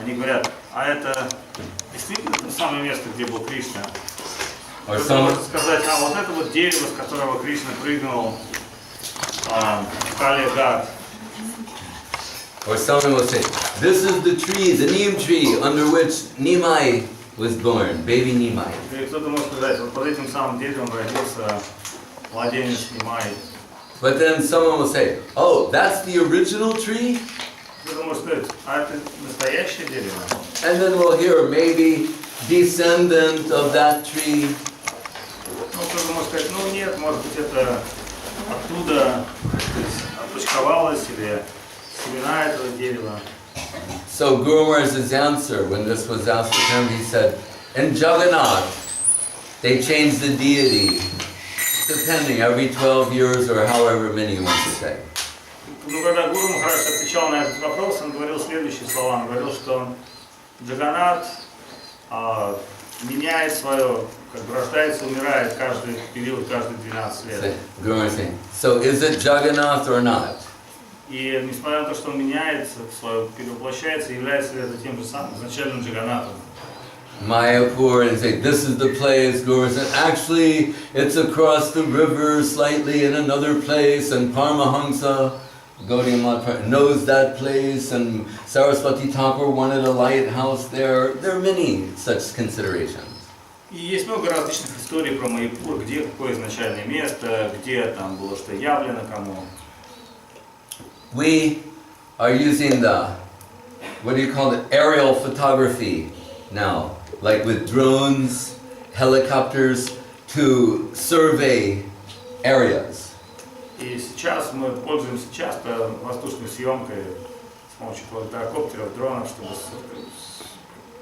они говорят, а это действительно то самое место, где был Кришна? Or Кто-то some, может сказать, а вот это вот дерево, с которого Кришна прыгнул в Кали-Гат. or someone will say, this is the tree, the neem tree, under which Nimai was born, baby Nimai. Или кто-то может сказать, вот под этим самым деревом родился младенец Нимай. But then someone will say, oh, that's the original tree? Кто-то может сказать, а это настоящее дерево? And then we'll hear maybe descendant of that tree. Ну, кто-то может сказать, ну нет, может быть это оттуда отпочковалось или семена этого дерева. So Guru Maharaj's answer when this was asked of him, he said, in Jagannath, they changed the deity, depending, every 12 years or however many you want to say. Ну, когда Гуру Махарадж отвечал на этот вопрос, он говорил следующие слова. Он говорил, что Джаганнат меняет свое, как бы рождается, умирает каждый период, каждые 12 лет. Guru Maharaj saying, so is it Jagannath or not? И несмотря на то, что он меняется, свое перевоплощается, является ли это тем же самым изначальным Джаганнатом? Mayapur and say, this is the place, Guru said, actually it's across the river slightly in another place, and Paramahansa, Gaudiya Math knows that place, and Saraswati Thakur wanted a lighthouse there. There are many such considerations. И есть много различных историй про Майяпур, где какое изначальное место, где там было что явлено кому. We are using the, what do you call it, aerial photography now, like with drones, helicopters, to survey areas. И сейчас мы пользуемся часто воздушной съемкой с помощью квадрокоптеров, дронов, чтобы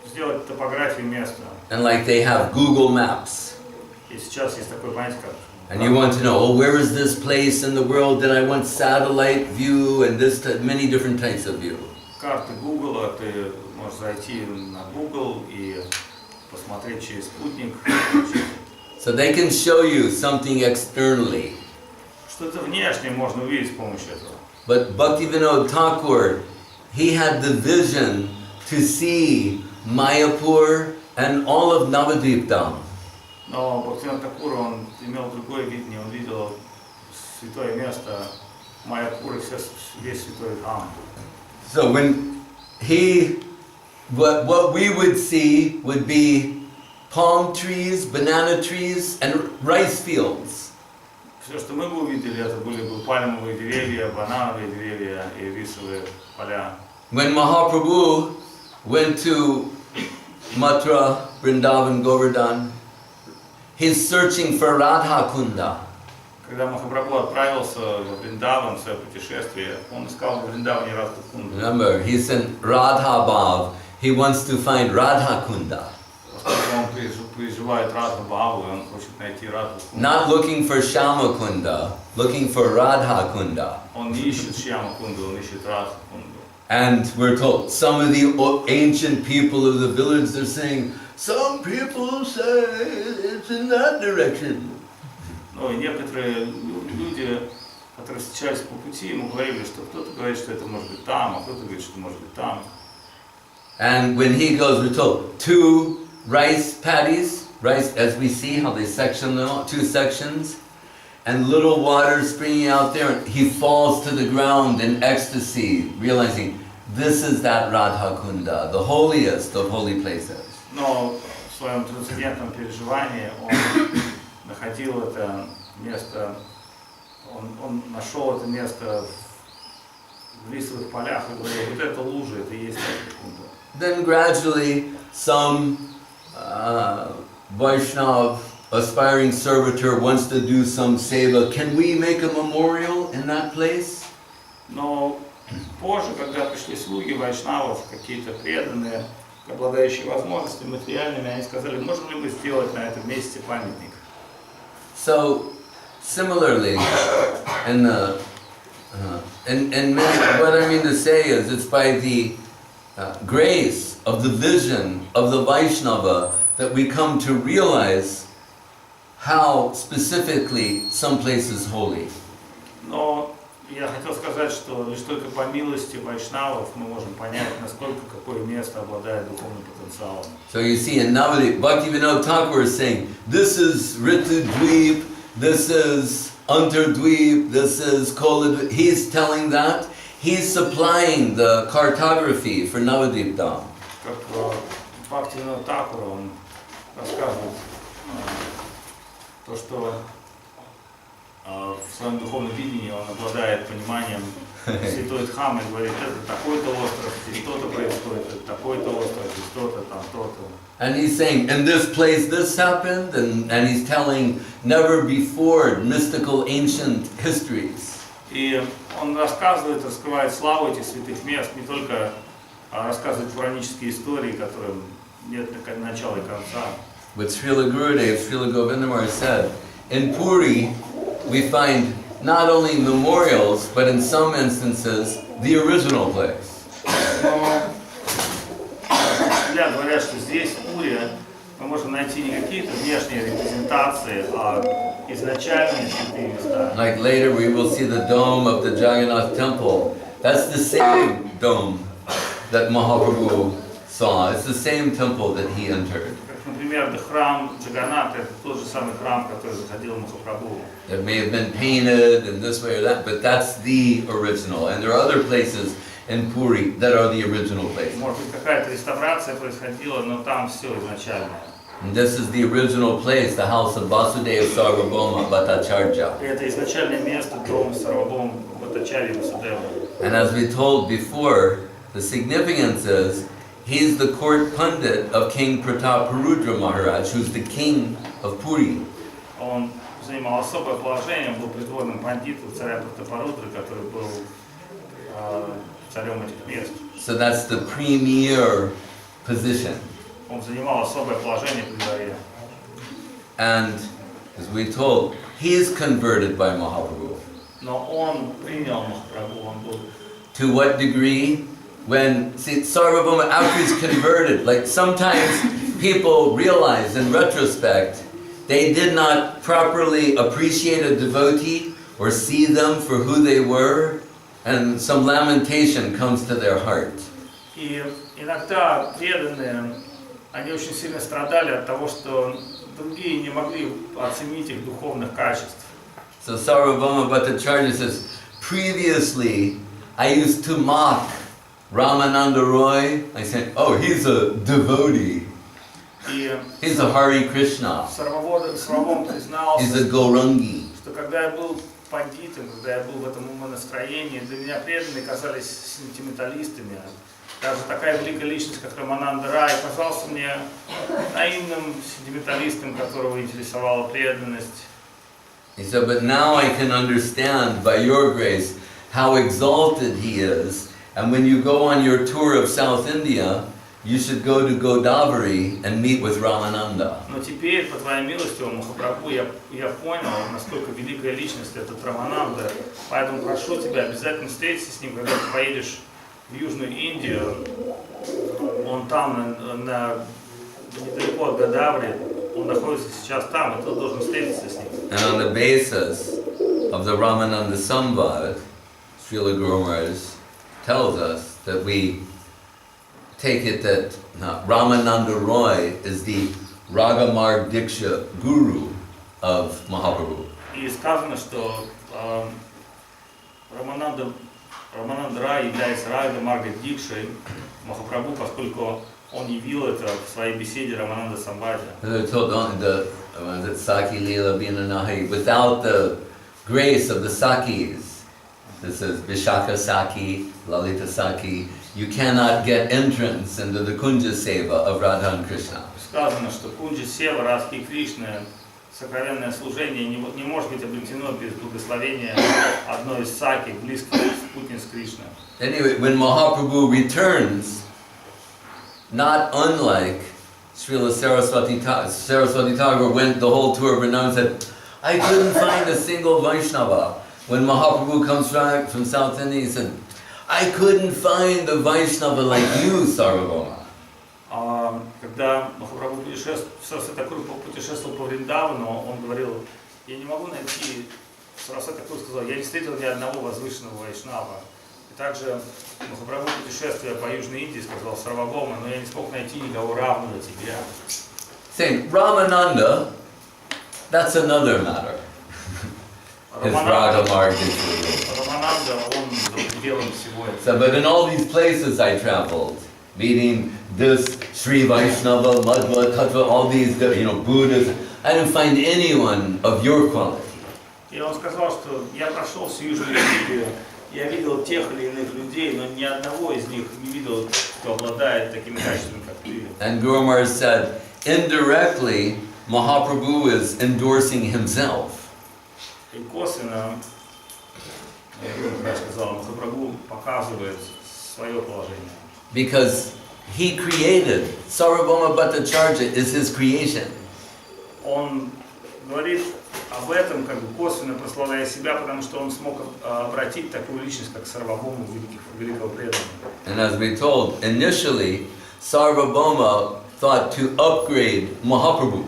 сделать топографию места. And like they have Google Maps. И сейчас есть такой понятие, как And you want to know, oh, where is this place in the world? Then I want satellite view and this, many different types of view. карты Google, ты можешь зайти на Google и посмотреть через спутник. So they can show you something externally. Что-то внешнее можно увидеть с помощью этого. But Bhaktivinoda Thakur, he had the vision to see Mayapur and all of Navadvip Dham. Но Бхактивинода Тхакур, он имел другое видение, он видел святое место Майяпур и весь святой Дхам. So when he, what we would see would be palm trees, banana trees, and rice fields. Все, что мы бы увидели, это были бы пальмовые деревья, банановые деревья и рисовые поля. When Mahaprabhu went to Mathura, Vrindavan, Govardhan, he's searching for Radha Kunda. Когда Махапрабху отправился в Вриндаван в свое путешествие, он искал в Вриндаване Радха Кунду. Remember, he's in Radha Bhav. He wants to find Radha Kunda. Поскольку он переживает Радха Бхаву, и он хочет найти Радху Кунду. Not looking for Shama Kunda, looking for Radha Kunda. Он не ищет Шьяма Кунду, он ищет Радху Кунду. And we're told, some of the ancient people of the village, they're saying, some people say it's in that direction. Но и некоторые люди, которые встречались по пути, ему говорили, что кто-то говорит, что это может быть там, а кто-то говорит, что может быть там. And when he goes, we're told, 2 rice paddies, rice, as we see how they section them, 2 sections, and little water springing out there, and he falls to the ground in ecstasy, realizing this is that Radha Kunda, the holiest of holy places. Но в своем трансцендентном переживании он находил это место, он нашел это место в рисовых полях и говорил, вот это лужа, это и есть Радха Кунда. Then gradually, some Vaishnav, aspiring servitor, wants to do some seva. Can we make a memorial in that place? Но позже, когда пришли слуги вайшнавов, какие-то преданные, обладающие возможностями материальными, они сказали, можем ли мы сделать на этом месте памятник? So, similarly, in many, what I mean to say is, it's by the grace of the vision of the Vaishnava that we come to realize how specifically some place is holy. Но Я хотел сказать, что лишь только по милости вайшнавов мы можем понять, насколько какое место обладает духовным потенциалом. So you see, in Navadvip, Bhaktivinoda Thakur is saying, this is Ritu Dweep, this is Antardweep, this is Koladweep. He's telling that. He's supplying the cartography for Navadvip Dham. Как Бхактивинода Тхакура, он рассказывает то, что в своем духовном видении он обладает пониманием святой Дхаммы, говорит, это такой-то остров, здесь что-то происходит, это такой-то остров, здесь то-то, там то-то. And he's saying, in this place this happened, and he's telling never before mystical ancient histories. И он рассказывает, раскрывает славу этих святых мест, не только рассказывает пуранические истории, которым нет начала и конца. But Srila Gurudev, Srila Govindamar said, in Puri we find not only memorials, but in some instances, the original place. Учителя говорят, что здесь, в Пуре, мы можем найти не какие-то внешние репрезентации, а изначальные святые места. Like later we will see the dome of the Jagannath temple. That's the same dome that Mahaprabhu saw. It's the same temple that he entered. Например, храм Джаганнатха, это тот же самый храм, в который заходил Махапрабху. It may have been painted in this way or that, but that's the original. And there are other places in Puri that are the original places. Может быть, какая-то реставрация происходила, но там все изначально. And this is the original place, the house of Vasudeva Sarvabhauma Bhattacharya. И это изначальное место, дом Сарвабхаума Бхаттачарьи Васудева. And as we told before, the significance is he's the court pundit of King Prataparudra Maharaj, who's the king of Puri. Он занимал особое положение, был придворным пандитом царя Пратапарудры, который был царем этих мест. So that's the premier position. Он занимал особое положение при дворе. And as we told, he is converted by Mahaprabhu. Но он принял Махапрабху, он был. To what degree? When, see, Sarvabhauma, after he's converted, like sometimes people realize in retrospect, they did not properly appreciate a devotee or see them for who they were, and some lamentation comes to their heart. И иногда преданные, они очень сильно страдали от того, что другие не могли оценить их духовных качеств. So Sarvabhauma Bhattacharya says, previously I used to mock Ramananda Roy. I said, oh, he's a devotee. He's a Hare Krishna. Сарвабхаума признался, He's a Gaurangi. что когда я был пандитом, когда я был в этом умонастроении, для меня преданные казались сентименталистами. Даже такая великая личность, как Рамананда Рай, казался мне наивным сентименталистом, которого интересовала преданность. He said, but now I can understand by your grace how exalted he is. And when you go on your tour of South India, you should go to Godavari and meet with Ramananda. Но теперь, по твоей милости, Махапрабху, я понял, насколько великая личность этот Рамананда. Поэтому прошу тебя, обязательно встретиться с ним, когда ты поедешь в Южную Индию. Он там, недалеко от Годаври. Он находится сейчас там, и ты должен встретиться с ним. And on the basis of the Ramananda Samvad, Srila Guru Maharaj tells us that we take it that Ramananda Roy is the Ragamar Diksha Guru of Mahaprabhu. И сказано, что Рамананда Рай является Рагамаргой Дикшей Махапрабху, поскольку он явил это в своей беседе Рамананда Самбади. Saki Leela Binanahi, without the grace of the Sakis, this is Vishaka Saki, Lalita Saki, you cannot get entrance into the Kunja Seva of Radha and Krishna. Сказано, что Кунджа Сева, Радхи и Кришны, сокровенное служение не может быть обретено без благословения одной из Саки, близких спутниц Кришны. Anyway, when Mahaprabhu returns, not unlike Srila Saraswati Thakur went the whole tour of Vrindavan and said, I couldn't find a single Vaishnava. When Mahaprabhu comes back from South India, he said, I couldn't find a Vaishnava like you, Sarvabhauma. Когда Махапрабху путешествовал по Вриндавану, он говорил, я не могу найти Сарасвати Такур сказал, я не встретил ни одного возвышенного вайшнава. И также Махапрабху, путешествуя по Южной Индии, сказал Сарвабхаума, но я не смог найти никого равного тебе. Saying Ramananda, that's another matter. His Raga Marg is Рамананда, он за пределом всего этого. so, but in all these places I traveled, meeting this Sri Vaishnava, Madhva, Tattva, all these, Buddhas, I didn't find anyone of your quality. И он сказал, что я прошел всю Южную Индию, я видел тех или иных людей, но ни одного из них не видел, кто обладает такими качествами, как ты. And Guru Maharaj said, indirectly, Mahaprabhu is endorsing himself. И косвенно, я сказал, Махапрабху показывает свое положение. Because he created, Sarvabhauma Bhattacharya is his creation. Он говорит об этом, как бы косвенно прославляя себя, потому что он смог обратить такую личность, как Сарвабхаума, великого преданного. And as we told, initially, Sarvabhauma thought to upgrade Mahaprabhu.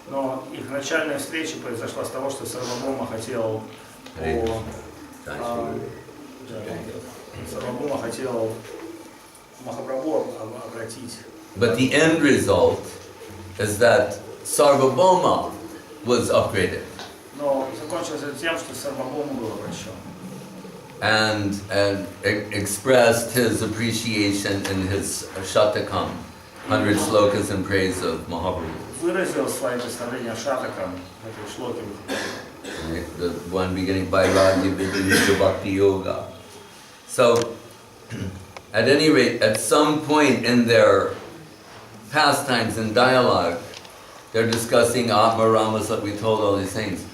Но их начальная встреча произошла с того, что Сарвабхаума хотел Махапрабху обратить. But the end result is that Sarvabhauma was upgraded. Но закончилось это тем, что Сарвабхаума был обращен. And expressed his appreciation in his Shatakam, 100 slokas in praise of Mahaprabhu. Выразил свои представления Шатакам, этой шлоки. The one beginning by Radhi Vidyanisha Bhakti Yoga. So, at any rate, at some point in their pastimes and dialogue, they're discussing Atma Ramas, like we told all these things.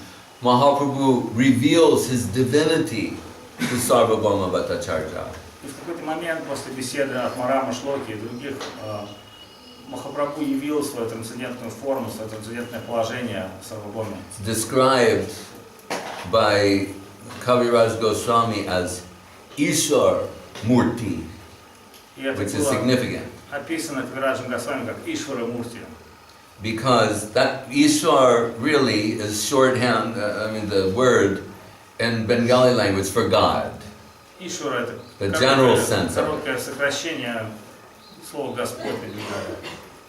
Mahaprabhu reveals his divinity to Sarvabhauma Bhattacharya. И в какой-то момент после беседы от Марама Шлоки и других Махапрабху явил свою трансцендентную форму, свое трансцендентное положение Сарвабхауме. Described by Kaviraj Goswami as Ishwar Murti, which is significant. Описано Кавираджем Госвами как Ишвара Мурти. Because that Ishwar really is shorthand, the word in Bengali language for God. Ишвара это The general sense of it. короткое сокращение слова Господь.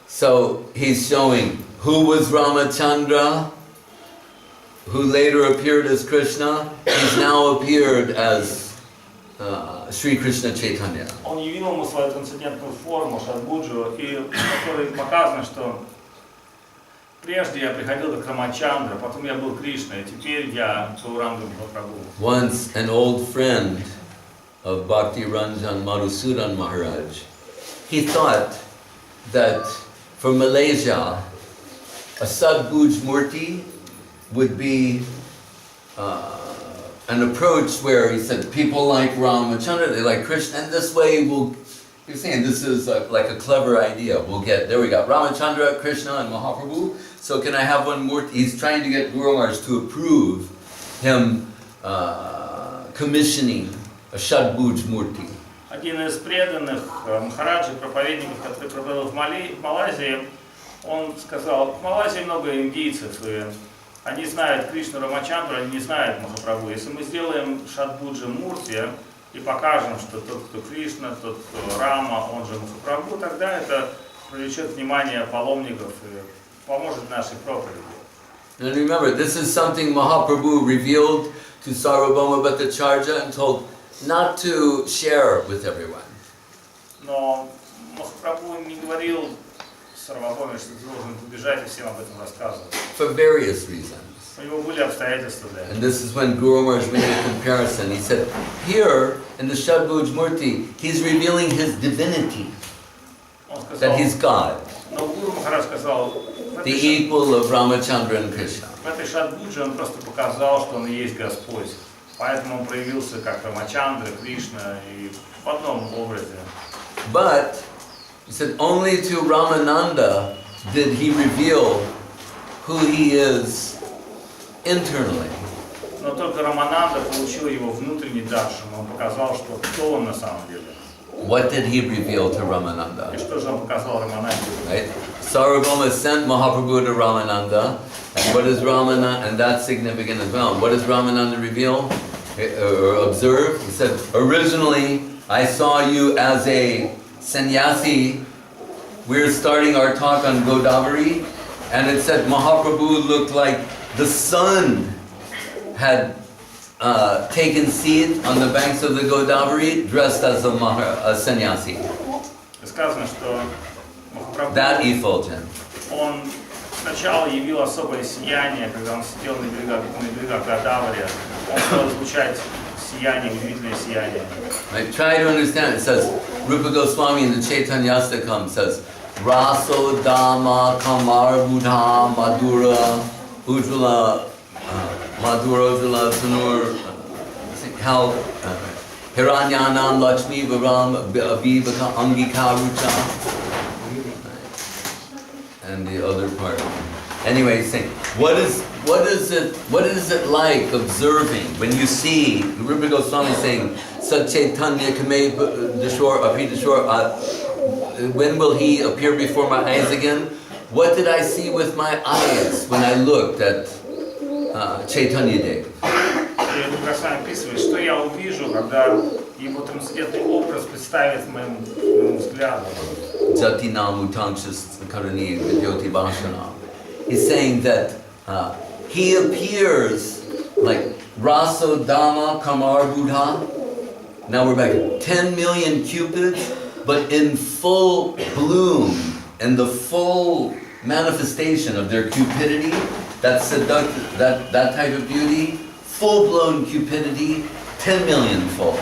So he's showing who was Ramachandra, who later appeared as Krishna. He's now appeared as Sri Krishna Chaitanya. Он явил ему свою трансцендентную форму, Шадбуджу, и в которой показано, что прежде я приходил как Рамачандра, потом я был Кришна, и теперь я Гаурангам Махапрабху. Once an old friend of Bhakti Ranjan Madhusudan Maharaj, he thought that for Malaysia, a Sadbhuj Murti would be an approach where he said people like Ramachandra, they like Krishna, and this way you're saying this is like a clever idea. There we go, Ramachandra, Krishna, and Mahaprabhu. So can I have one Murti? He's trying to get Guru Maharaj to approve him commissioning a Shadbhuj Murti. Один из преданных Махараджей, проповедников, который провел в Малайзии, он сказал, в Малайзии много индийцев, и они знают Кришну Рамачандру, они не знают Махапрабху. Если мы сделаем Шадбуджа Мурти и покажем, что тот, кто Кришна, тот, кто Рама, он же Махапрабху, тогда это привлечет внимание паломников и поможет нашей проповеди. And remember, this is something Mahaprabhu revealed to Sarvabhauma Bhattacharya and told not to share with everyone. Но Махапрабху не говорил Сарвабхауме, что ты должен убежать и всем об этом рассказывать. For various reasons. У него были обстоятельства для этого. And this is when Guru Maharaj made a comparison. He said, here in the Shadbhuj Murti, he's revealing his divinity, that he's God, Но Гуру Махарадж сказал, the equal of Ramachandra and Krishna. в этой Шадбудже он просто показал, что он и есть Господь. Поэтому он проявился как Рамачандра, Кришна и в одном образе. But he said only to Ramananda did he reveal who he is internally. Но только Рамананда получил его внутренний даршан. Он показал, что кто он на самом деле. What did he reveal to Ramananda? И что же он показал Рамананде? Right? Sarvabhauma sent Mahaprabhu to Ramananda And what is Ramananda? And that's significant as well. What does Ramananda reveal or observe? He said, originally I saw you as a sannyasi. We're starting our talk on Godavari, and it said Mahaprabhu looked like the sun had taken seat on the banks of the Godavari, dressed as a sannyasi. Сказано, что That effulgent. он сначала явил особое сияние, когда он сидел на берегах Годавари. Он стал излучать сияние, удивительное сияние. Right? Try to understand. It says, Rupa Goswami in the Chaitanyastakam says, Raso Dhamma Kamar Buddha Madhura Ujjvala Madhura Ujjvala Sunur how Hiranyanam Lakshmi Varam Abhivaka Angikarucha and the other part. Anyway, he's saying, what is it like observing when you see Rupa Goswami saying Sat Chaitanya Kame Dashor Api Dashor, when will he appear before my eyes again? What did I see with my eyes when I looked at Chaitanya Dev? Рука Госвами описывает, что я увижу, когда его трансцендентный образ представит моему взгляду. He's saying that he appears like Raso Dhamma Kamar Buddha. Now we're back. 10 million cupids, but in full bloom, and the full manifestation of their cupidity, that seductive, that type of beauty, full-blown cupidity, 10 million fold.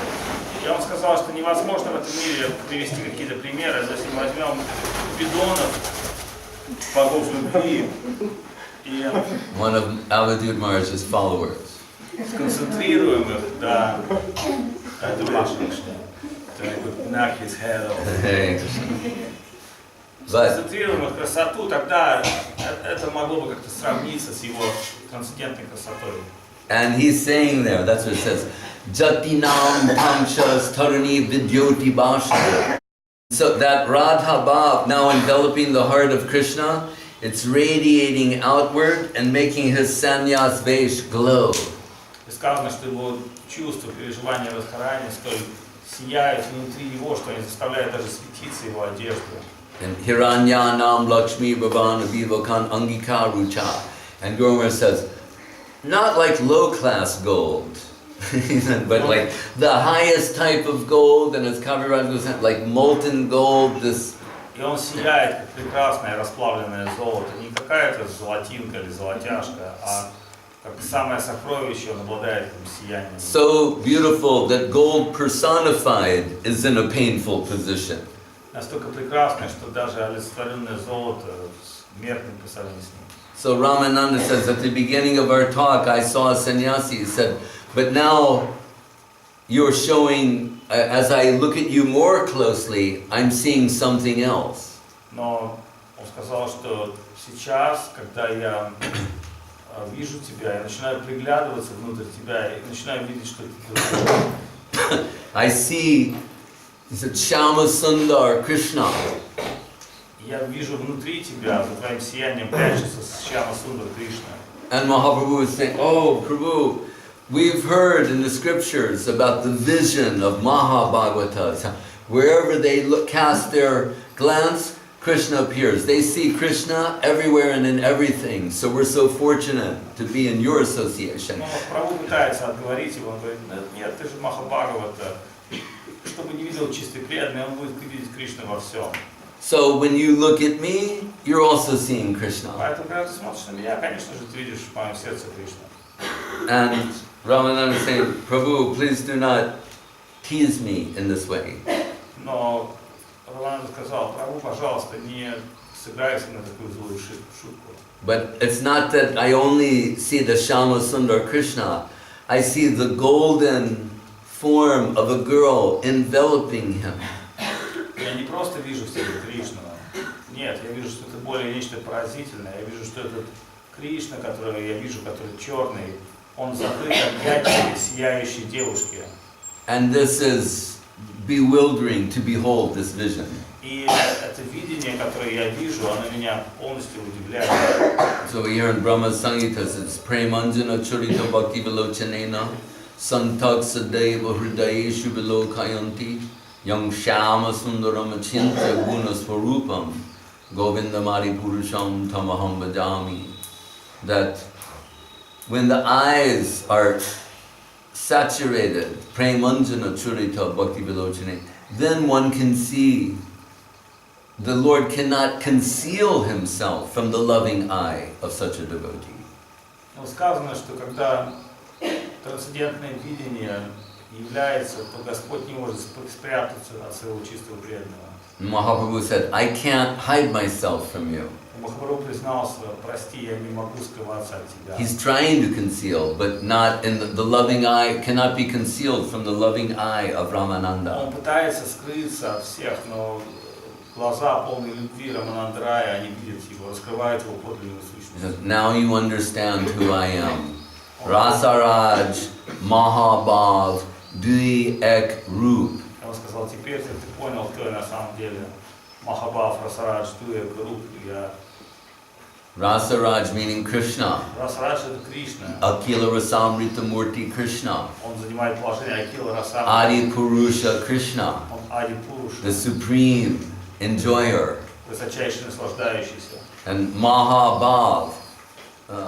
И он сказал, что невозможно в этом мире привести какие-то примеры, если мы возьмем бидонов, богов любви, и one of Avadut Maharaj's followers. Сконцентрируем их, да, это важно, что knock his head off. Сконцентрируем их красоту, тогда это могло бы как-то сравниться с его трансцендентной красотой. And he's saying there, that's what it says, Jatinam Panchas Tarani Vidyoti Bhasha. So that Radha Bhav now enveloping the heart of Krishna, it's radiating outward and making his sannyas vesh glow. Сказано, что его чувства, переживания, Радхарани столь сияют внутри него, что они заставляют даже светиться его одежду. And Hiranyanam Lakshmi Bhavan Vivakan Angika Rucha. And Gomer says, not like low-class gold, but like the highest type of gold, and as Kaviraj was saying, like molten gold, this... И он сияет, как прекрасное расплавленное золото, не какая-то золотинка или золотяшка, а как самое сокровище, он обладает этим сиянием. So beautiful that gold personified is in a painful position. Настолько прекрасное, что даже олицетворенное золото смертным по сравнению с ним. So Ramananda says, at the beginning of our talk, I saw a sannyasi. He said, but now you're showing, as I look at you more closely, I'm seeing something else. Но он сказал, что сейчас, когда я вижу тебя, я начинаю приглядываться внутрь тебя и начинаю видеть, что ты. I see, he said, Shama Sundar Krishna. Я вижу внутри тебя, за твоим сиянием прячется Шьяма Сундар Кришна. And Mahaprabhu is saying, oh, Prabhu, we've heard in the scriptures about the vision of Mahabhagavata. Wherever they cast their glance, Krishna appears. They see Krishna everywhere and in everything. So we're so fortunate to be in your association. Но Прабху пытается отговорить его, он говорит, нет, ты же Махабхагавата. Чтобы не видел чистый преданный, он будет видеть Кришну во всем. So when you look at me, you're also seeing Krishna. Поэтому, когда ты смотришь на меня, конечно же, ты видишь в моем сердце Кришну. And Ramananda is saying, Prabhu, please do not tease me in this way. Но Рамананда сказал, Прабху, пожалуйста, не сыграйся на такую злую шутку. But it's not that I only see the Shama Sundar Krishna. I see the golden form of a girl enveloping him. Я не просто вижу в себе Кришну. Нет, я вижу, что это более нечто поразительное. Я вижу, что этот Кришна, которого я вижу, который черный, он закрыт объятиями сияющей девушки. And this is bewildering to behold this vision. И это видение, которое я вижу, оно меня полностью удивляет. So here in Brahma Samhita it says, Premanjana Churita Bhakti Vilochanena Santak Sadeva Hridayeshu Vilokayanti Yang Shama Sundaram Achinta Guna Swarupam Govindamari Purusham Tamaham Bhajami. That when the eyes are saturated, Premanjana Churita Bhakti Vilochanena, then one can see. The Lord cannot conceal himself from the loving eye of such a devotee. Сказано, что когда трансцендентное видение является, то Господь не может спрятаться от своего чистого преданного. Mahaprabhu said, I can't hide myself from you. Махапрабху признался, прости, я не могу скрываться от тебя. He's trying to conceal, but not in the loving eye, cannot be concealed from the loving eye of Ramananda. Он пытается скрыться от всех, но глаза полные любви Раманандрая, они видят его, раскрывают его подлинную сущность. Now you understand who I am. Rasaraj Mahabhav Dui Ek Roop. Он сказал, теперь ты понял, кто я на самом деле. Махабхав, Расарадж, Дуя, Груп, я. Rasaraj meaning Krishna. Расарадж это Кришна. Akila Rasamrita Murti Krishna. Он занимает положение Акила Расамрita. Adi Purusha Krishna. Он Ади Пуруша. The supreme enjoyer. Высочайший наслаждающийся. And Mahabhav,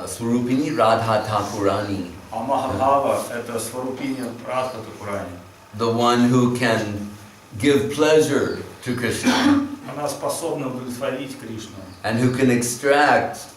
Swarupini Radha Thakurani. А Махабхава это Сварупини Радха Такурани. The one who can give pleasure to Krishna. Она способна удовлетворить Кришну. And who can extract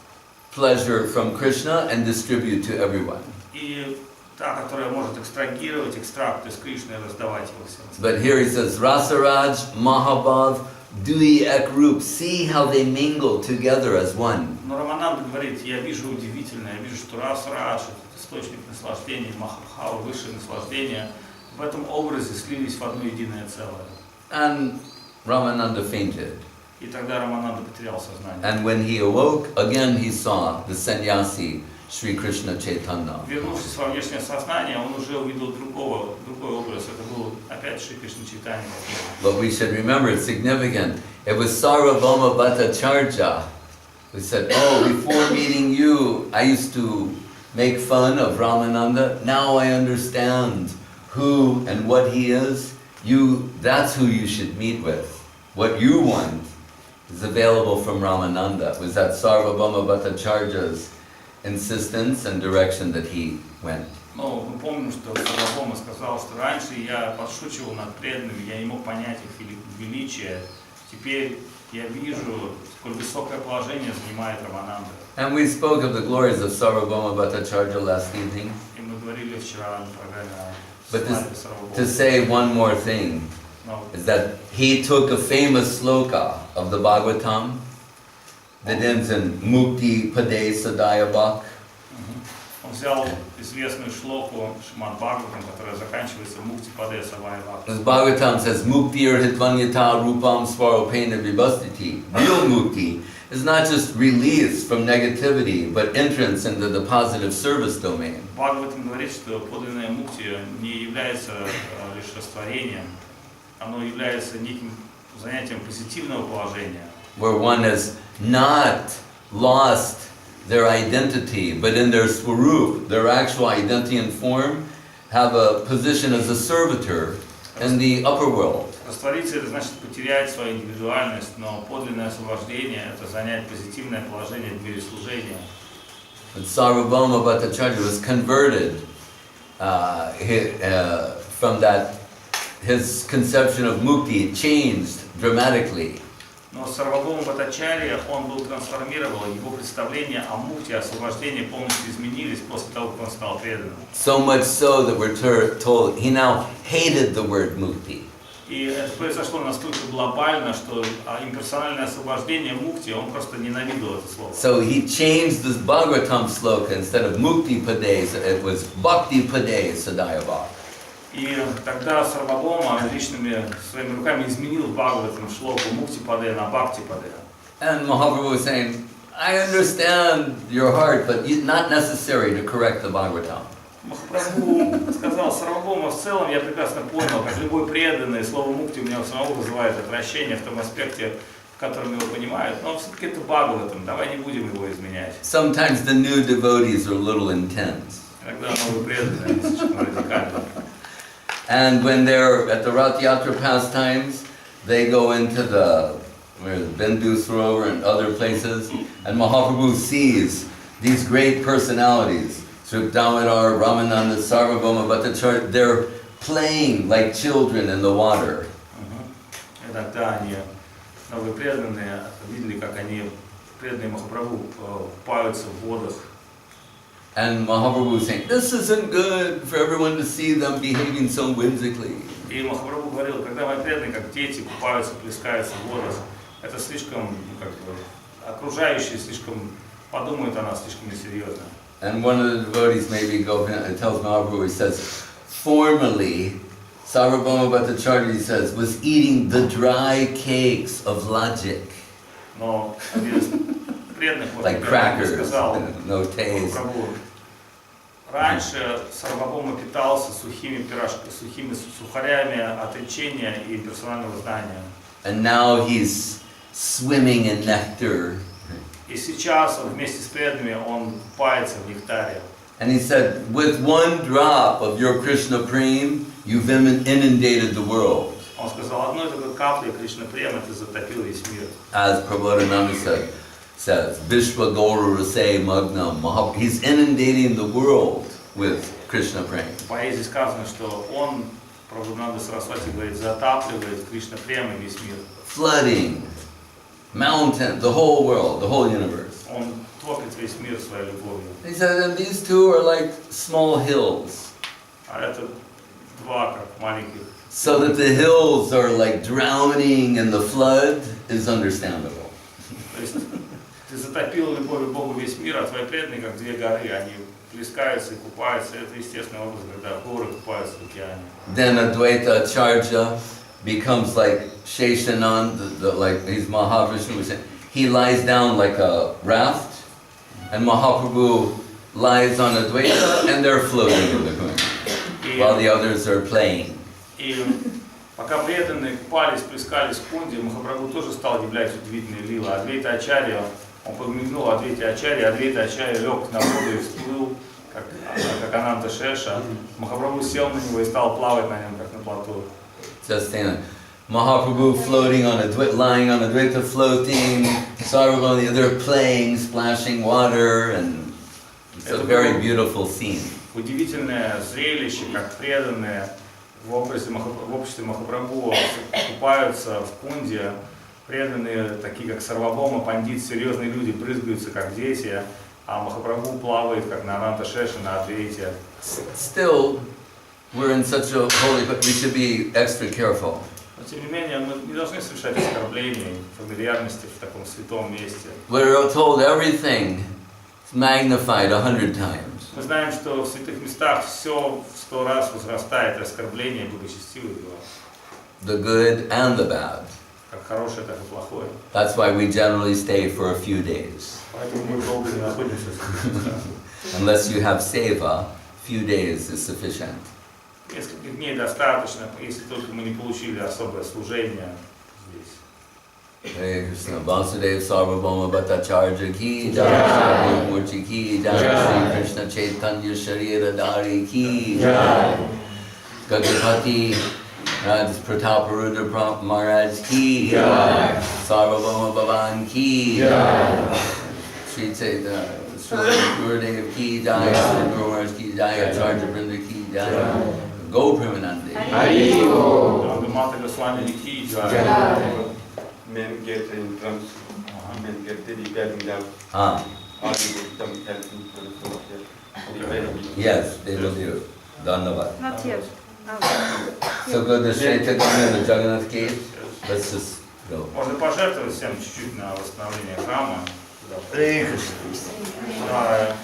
pleasure from Krishna and distribute to everyone. И та, которая может экстрагировать экстракт из Кришны и раздавать его всем. But here he says, Rasaraj, Mahabhav, Dui Ek Roop. See how they mingle together as one. Но Рамананда говорит, я вижу удивительное, я вижу, что Расарадж это источник наслаждения, Махабхава высшее наслаждение. В этом образе слились в одно единое целое. And Ramananda fainted. И тогда Рамананда потерял сознание. And when he awoke, again he saw the sannyasi, Sri Krishna Chaitanya. Вернувшись во внешнее сознание, он уже увидел другой образ. Это был опять Шри Кришна Чайтанья. But we should remember, it's significant. It was Sarvabhauma Bhattacharya who said, oh, before meeting you, I used to make fun of Ramananda. Now I understand who and what he is. That's who you should meet with. What you want is available from Ramananda. It was that Sarvabhauma Bhattacharya's insistence and direction that he went. Но мы помним, что Сарвабхаума сказал, что раньше я подшучивал над преданными, я не мог понять их величие. Теперь я вижу, сколь высокое положение занимает Рамананда. And we spoke of the glories of Sarvabhauma Bhattacharya last evening. И мы говорили вчера на программе о But славе to Сарвабхаума. say one more thing is that he took a famous sloka of the Bhagavatam that ends in Mukti Pade Sadayabhak. Он взял известную шлоку Шримад Бхагаватам, которая заканчивается Мукти Паде Савайвак. The Bhagavatam says Muktir Hitvanyata Rupam Svaropena Vibhastiti. Real mukti is not just release from negativity, but entrance into the positive service domain. Бхагаватам говорит, что подлинная мукти не является лишь растворением, оно является неким занятием позитивного положения. Where one has not lost their identity, but in their swarup, their actual identity and form, have a position as a servitor in the upper world. Раствориться это значит потерять свою индивидуальность, но подлинное освобождение это занять позитивное положение в мире служения. But Sarvabhauma Bhattacharya was converted from that. His conception of mukti changed dramatically. Но Сарвабхаума Бхаттачарья, он был трансформирован, его представления о мукти, освобождении полностью изменились после того, как он стал преданным. So much so that we're told he now hated the word mukti. И это произошло настолько глобально, что имперсональное освобождение мукти, он просто ненавидел это слово. So he changed this Bhagavatam sloka, instead of mukti pade, it was bhakti pade sadayabhak. И тогда Сарвабхаума личными своими руками изменил в Бхагаватам шлоку Мукти Паде на Бхакти Паде. And Mahaprabhu was saying, I understand your heart, but it's not necessary to correct the Bhagavatam. Махапрабху сказал Сарвабхаума, в целом я прекрасно понял, как любой преданный, слово мукти у меня самого вызывает отвращение в том аспекте, в котором его понимают, но все-таки это Бхагаватам, давай не будем его изменять. Sometimes the new devotees are a little intense. Иногда новые преданные слишком радикальны. And when they're at the Rath Yatra pastimes, they go into the Bindu Sarovar and other places, and Mahaprabhu sees these great personalities, Sri Damodar, Ramananda, Sarvabhauma Bhattacharya, they're playing like children in the water. Иногда они, новые преданные, видели, как они, преданные Махапрабху, купаются в водах. And Mahaprabhu is saying, this isn't good for everyone to see them behaving so whimsically. И Махапрабху говорил, когда мои преданные, как дети, купаются, плескаются в водах, это слишком, как бы, окружающие слишком подумают о нас слишком несерьезно. And one of the devotees maybe tells Mahaprabhu, he says, formerly, Sarvabhauma Bhattacharya, he says, was eating the dry cakes of logic. Но один из преданных like crackers, сказал, no taste. Раньше Сарвабхаума питался сухими пирожками, сухими сухарями отречения и персонального знания. And now he's swimming in nectar. И сейчас он вместе с преданными он купается в нектаре. And he said, with one drop of your Krishna Prem, you've inundated the world. Он сказал, одной такой каплей Кришна Према ты затопил весь мир. As Prabodhananda says, Vishwa Gaura Rasay Magnam, he's inundating the world with Krishna Prem. В поэзии сказано, что он, Прабхупада Сарасвати говорит, затапливает Кришна Према весь мир. Flooding, mountain, the whole world, the whole universe. Он топит весь мир своей любовью. He said, and these two are like small hills. А это два как маленьких. So that the hills are like drowning in the flood is understandable. То есть ты затопил любовью к Богу весь мир, а твои преданные, как две горы, они плескаются и купаются. Это естественный образ, когда горы купаются в океане. Then Advaita Acharya becomes like Sheshanand, like he's Mahavishnu. He lies down like a raft, and Mahaprabhu lies on Advaita, and they're floating in the Kunja, while the others are playing. И пока преданные купались, плескались в Кунде, Махапрабху тоже стал являть удивительные лилы. Адвайта Ачарья, он подмигнул Адвайта Ачарья лег на воду и всплыл, как Ананта Шеша. Махапрабху сел на него и стал плавать на нем, как на плоту. Just saying, Mahaprabhu floating on lying on Advaita, floating, Sarvabhauma, they're playing, splashing water, and it's a very beautiful scene. Удивительное зрелище, как преданные в обществе Махапрабху купаются в Кунде, преданные, такие как Сарвабхаума, пандит, серьезные люди, брызгаются как дети, а Махапрабху плавает как на Ананта Шеше, на Адвайте. Still, we're in such a holy, but we should be extra careful. Но тем не менее, мы не должны совершать оскорблений, фамильярности в таком святом месте. We're told everything is magnified 100 times. Мы знаем, что в святых местах все в 100 раз возрастает, оскорбление благочестивых дела. The good and the bad. Как хорошее, так и плохое. That's why we generally stay for a few days. Поэтому мы долго не находимся в святых местах. Unless you have seva, few days is sufficient. Нескольких дней достаточно, если только мы не получили особое служение здесь. Hare Krishna, Vasudeva Sarvabhauma Bhattacharya ki jai, Murti ki jai, Shri Krishna Chaitanya Sharira Dari ki jai, Gagapati Raj Prataparudra Maharaj ki jai, Sarvabhauma Bhavan ki jai, Shri Chaitanya Sri Gurudev ki jai, Sri Guru Maharaj ki jai, Acharya Vrinda ki jai, Go Premanande. Джаганнатха Госвами ки jai. Men get in drums, men get the guiding down. Ah, All the them helping for the floor here. yes, they will do. Dhanyavad. Not yet. So go to Shri Chaitanya and the Jagannath cave. Let's just go. Можно пожертвовать всем чуть-чуть на восстановление храма. Hare Да.